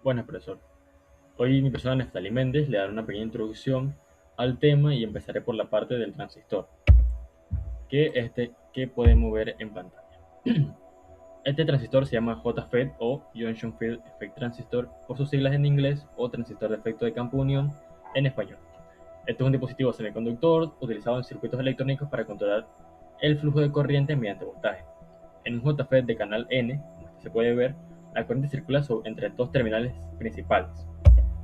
Bueno, profesor, hoy mi persona Neftali Méndez le dará una pequeña introducción al tema y empezaré por la parte del transistor, que podemos ver en pantalla. Este transistor se llama JFET o Junction Field Effect Transistor por sus siglas en inglés o transistor de efecto de campo unión en español. Este es un dispositivo semiconductor utilizado en circuitos electrónicos para controlar el flujo de corriente mediante voltaje. En un JFET de canal N, como se puede ver, la corriente circula entre dos terminales principales,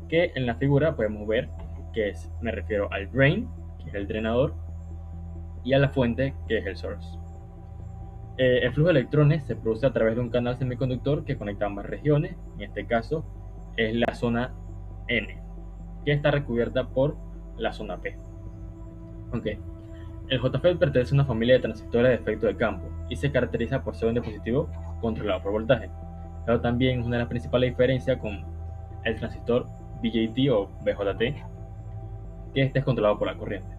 que en la figura podemos ver me refiero al drain, que es el drenador, y a la fuente, que es el source. El flujo de electrones se produce a través de un canal semiconductor que conecta ambas regiones, en este caso es la zona N, que está recubierta por la zona P. Okay. El JFET pertenece a una familia de transistores de efecto de campo y se caracteriza por ser un dispositivo controlado por voltaje, pero también es una de las principales diferencias con el transistor BJT o BJT, que este es controlado por la corriente.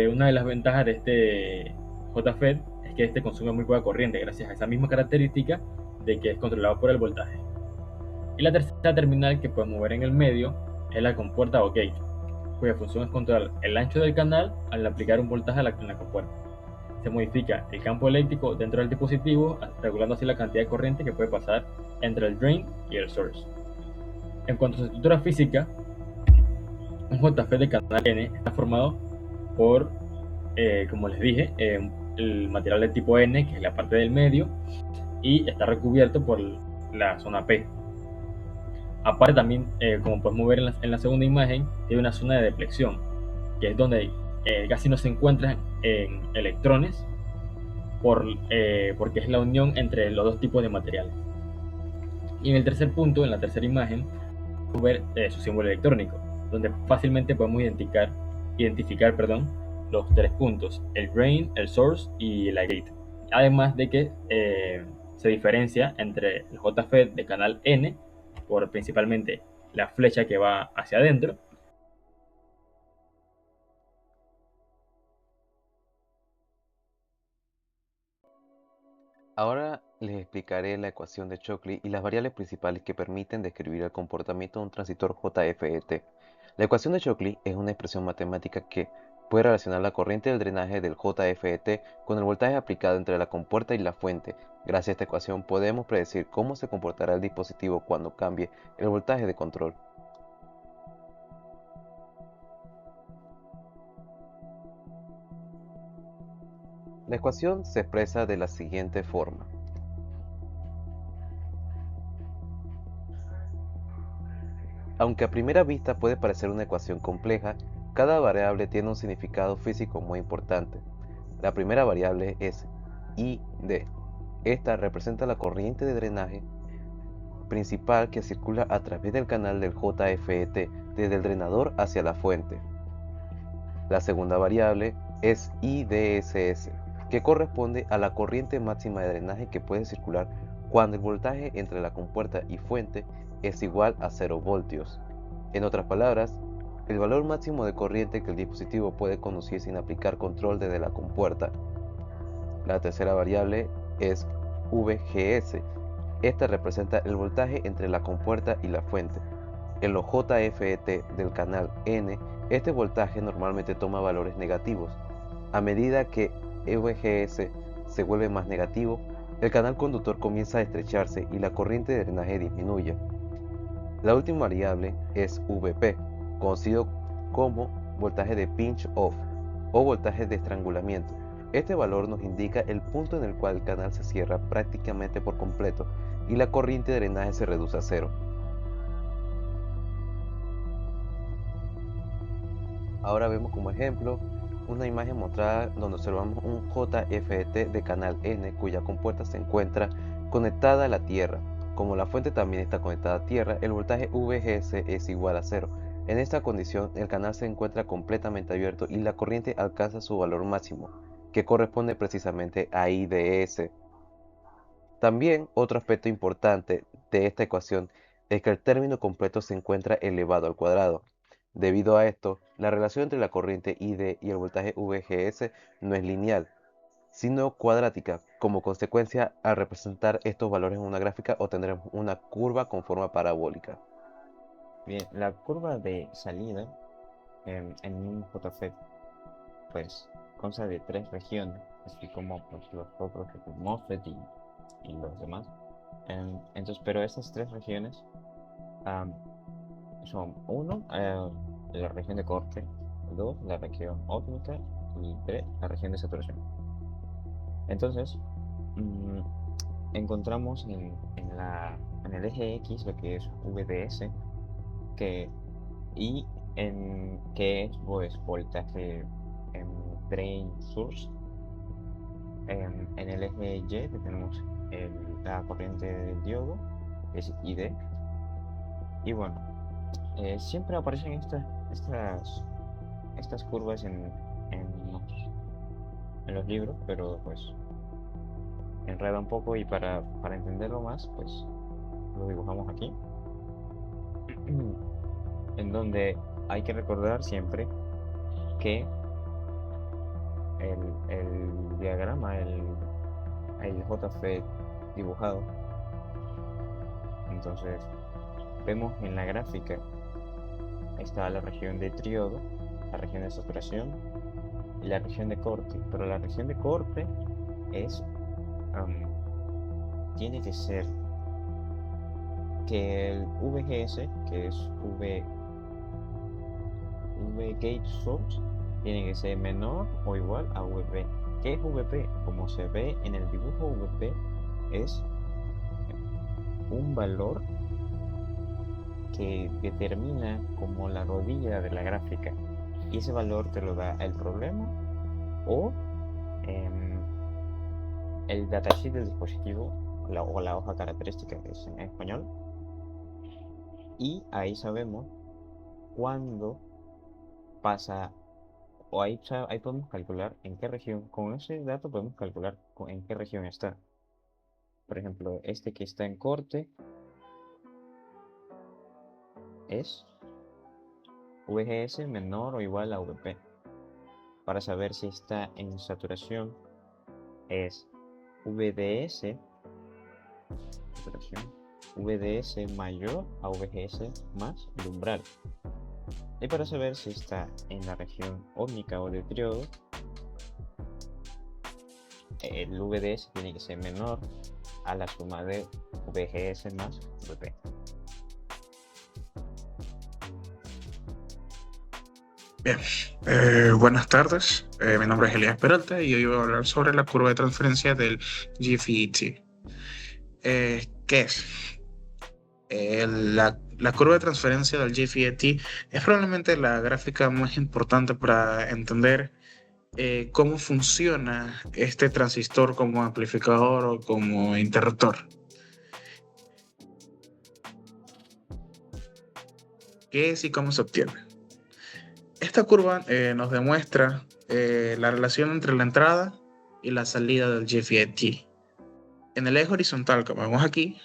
Una de las ventajas de este JFET es que este consume muy poca corriente gracias a esa misma característica de que es controlado por el voltaje. Y la tercera terminal que podemos ver en el medio es la compuerta o gate, cuya función es controlar el ancho del canal al aplicar un voltaje en la compuerta. Se modifica el campo eléctrico dentro del dispositivo, regulando así la cantidad de corriente que puede pasar entre el drain y el source. En cuanto a su estructura física, un JFET de canal N está formado por, como les dije, el material de tipo N, que es la parte del medio, y está recubierto por la zona P. Aparte también, como podemos ver en la segunda imagen, tiene una zona de deflexión, que es donde casi no se encuentran electrones porque es la unión entre los dos tipos de materiales. Y en el tercer punto, en la tercera imagen, podemos ver su símbolo electrónico, donde fácilmente podemos identificar los tres puntos, el drain, el source y la gate. Además de que se diferencia entre el JFET de canal N por principalmente la flecha que va hacia adentro. Ahora les explicaré la ecuación de Shockley y las variables principales que permiten describir el comportamiento de un transistor JFET. La ecuación de Shockley es una expresión matemática que puede relacionar la corriente del drenaje del JFET con el voltaje aplicado entre la compuerta y la fuente. Gracias a esta ecuación podemos predecir cómo se comportará el dispositivo cuando cambie el voltaje de control. La ecuación se expresa de la siguiente forma. Aunque a primera vista puede parecer una ecuación compleja, cada variable tiene un significado físico muy importante. La primera variable es ID. Esta representa la corriente de drenaje principal que circula a través del canal del JFET desde el drenador hacia la fuente. La segunda variable es IDSS, que corresponde a la corriente máxima de drenaje que puede circular cuando el voltaje entre la compuerta y fuente es igual a 0 voltios. En otras palabras, el valor máximo de corriente que el dispositivo puede conducir sin aplicar control desde la compuerta. La tercera variable es VGS. Esta representa el voltaje entre la compuerta y la fuente. En los JFET del canal N, este voltaje normalmente toma valores negativos. A medida que VGS se vuelve más negativo, el canal conductor comienza a estrecharse y la corriente de drenaje disminuye. La última variable es VP, conocido como voltaje de pinch off o voltaje de estrangulamiento. Este valor nos indica el punto en el cual el canal se cierra prácticamente por completo y la corriente de drenaje se reduce a cero. Ahora vemos como ejemplo una imagen mostrada donde observamos un JFET de canal N cuya compuerta se encuentra conectada a la tierra. Como la fuente también está conectada a tierra, el voltaje VGS es igual a cero. En esta condición, el canal se encuentra completamente abierto y la corriente alcanza su valor máximo, que corresponde precisamente a IDS. También otro aspecto importante de esta ecuación es que el término completo se encuentra elevado al cuadrado. Debido a esto, la relación entre la corriente ID y el voltaje VGS no es lineal, sino cuadrática. Como consecuencia, al representar estos valores en una gráfica, obtendremos una curva con forma parabólica. Bien, la curva de salida en un JFET pues consta de 3 regiones, así como pues, los otros que son MOSFET y los demás. Entonces, pero estas 3 regiones son 1, la región de corte, 2, la región óptica y 3, la región de saturación. Entonces, encontramos en el eje X lo que es VDS, y que es pues voltaje en drain source. En el eje Y que tenemos la corriente del diodo, que es ID. Y bueno, siempre aparecen estas curvas en los libros, pero pues enreda un poco, y para entenderlo más, pues lo dibujamos aquí. En donde hay que recordar siempre que el diagrama, el JFET dibujado, entonces vemos en la gráfica está la región de triodo, la región de saturación y la región de corte, pero la región de corte tiene que ser que el VGS, que es V gate source, tiene que ser menor o igual a VP. ¿Qué es VP? Como se ve en el dibujo, VP es un valor que determina como la rodilla de la gráfica, y ese valor te lo da el problema o el datasheet del dispositivo, o la hoja característica, que es en español, y ahí sabemos cuándo pasa, o ahí podemos calcular en qué región, con ese dato podemos calcular en qué región está. Por ejemplo, este que está en corte es VGS menor o igual a VP. Para saber si está en saturación es VDS mayor a VGS más el umbral. Y para saber si está en la región óptica o de triodo, el VDS tiene que ser menor a la suma de VGS más VP. Bien, buenas tardes. Mi nombre es Elías Peralta y hoy voy a hablar sobre la curva de transferencia del GFET. ¿Qué es? La curva de transferencia del GFET es probablemente la gráfica más importante para entender cómo funciona este transistor como amplificador o como interruptor. ¿Qué es y cómo se obtiene? Esta curva nos demuestra la relación entre la entrada y la salida del GFET. En el eje horizontal, como vemos aquí,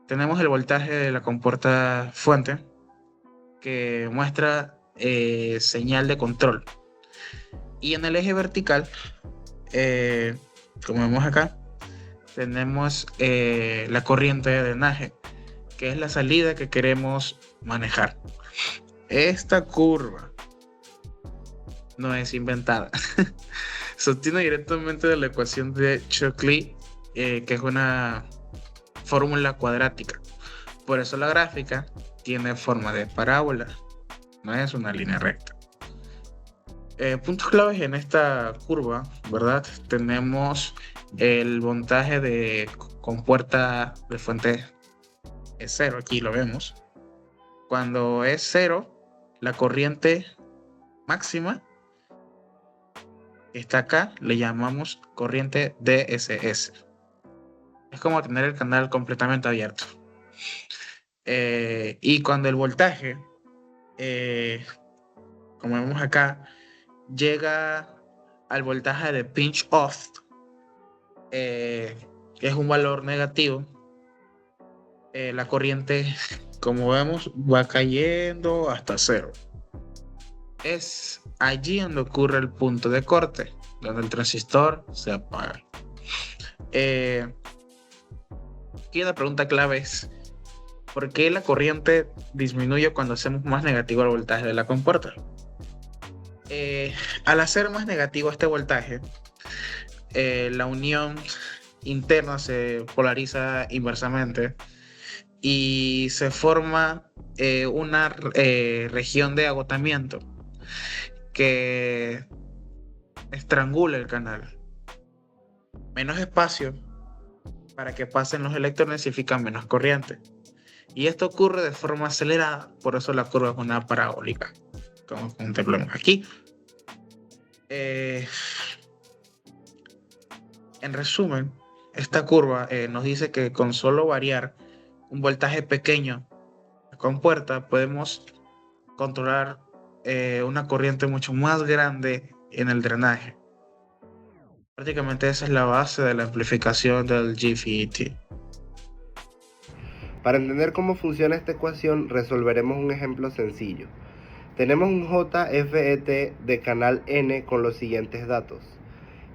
tenemos el voltaje de la compuerta fuente, que muestra señal de control. Y en el eje vertical, como vemos acá, tenemos la corriente de drenaje, que es la salida que queremos manejar. Esta curva no es inventada. Se obtiene directamente de la ecuación de Shockley, que es una fórmula cuadrática. Por eso la gráfica tiene forma de parábola, no es una línea recta. Puntos claves en esta curva, ¿verdad? Tenemos el voltaje de compuerta de fuente es 0, aquí lo vemos. Cuando es 0, la corriente máxima que está acá le llamamos corriente DSS. Es como tener el canal completamente abierto. Y cuando el voltaje, como vemos acá, llega al voltaje de pinch off, que es un valor negativo, la corriente, como vemos, va cayendo hasta 0. Es allí donde ocurre el punto de corte. donde el transistor se apaga. Aquí una pregunta clave es: ¿por qué la corriente disminuye cuando hacemos más negativo el voltaje de la compuerta? Al hacer más negativo este voltaje, la unión interna se polariza inversamente y se forma una región de agotamiento que estrangula el canal. Menos espacio para que pasen los electrones significa menos corriente. Y esto ocurre de forma acelerada, por eso la curva es una parabólica, como contemplamos aquí. En resumen, esta curva nos dice que con solo variar un voltaje pequeño de compuerta podemos controlar una corriente mucho más grande en el drenaje. Prácticamente esa es la base de la amplificación del GFET. Para entender cómo funciona esta ecuación, resolveremos un ejemplo sencillo. Tenemos un JFET de canal N con los siguientes datos.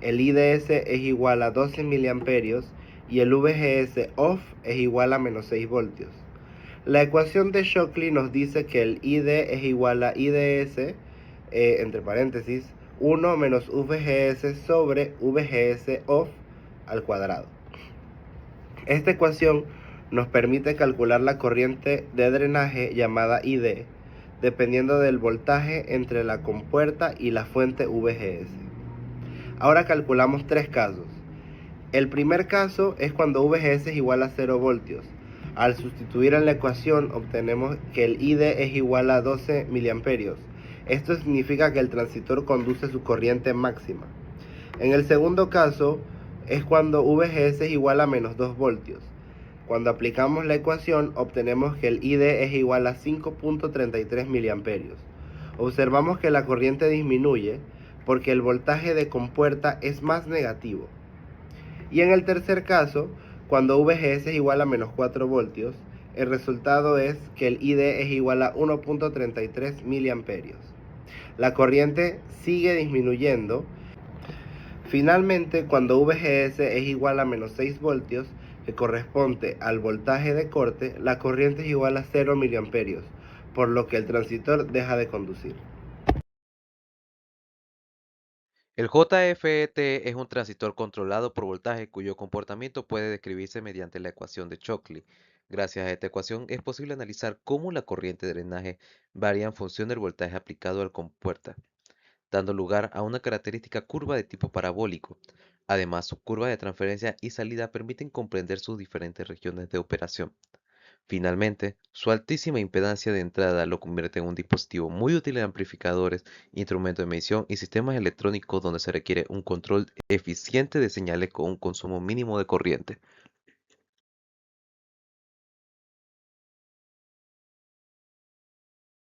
El IDS es igual a 12 mA y el VGS off es igual a menos 6 voltios. La ecuación de Shockley nos dice que el ID es igual a IDS, entre paréntesis, 1 menos VGS sobre VGS off al cuadrado. Esta ecuación nos permite calcular la corriente de drenaje llamada ID, dependiendo del voltaje entre la compuerta y la fuente VGS. Ahora calculamos tres casos. El primer caso es cuando VGS es igual a 0 voltios. Al sustituir en la ecuación obtenemos que el ID es igual a 12 mA. Esto significa que el transistor conduce su corriente máxima. En el segundo caso es cuando VGS es igual a menos 2 voltios. Cuando aplicamos la ecuación obtenemos que el ID es igual a 5.33 mA. Observamos que la corriente disminuye porque el voltaje de compuerta es más negativo. Y en el tercer caso, cuando VGS es igual a menos 4 voltios, el resultado es que el ID es igual a 1.33 mA. La corriente sigue disminuyendo. Finalmente, cuando VGS es igual a menos 6 voltios, que corresponde al voltaje de corte, la corriente es igual a 0 mA, por lo que el transistor deja de conducir. El JFET es un transistor controlado por voltaje cuyo comportamiento puede describirse mediante la ecuación de Shockley. Gracias a esta ecuación es posible analizar cómo la corriente de drenaje varía en función del voltaje aplicado al compuerta, dando lugar a una característica curva de tipo parabólico. Además, su curva de transferencia y salida permiten comprender sus diferentes regiones de operación. Finalmente, su altísima impedancia de entrada lo convierte en un dispositivo muy útil en amplificadores, instrumentos de medición y sistemas electrónicos donde se requiere un control eficiente de señales con un consumo mínimo de corriente.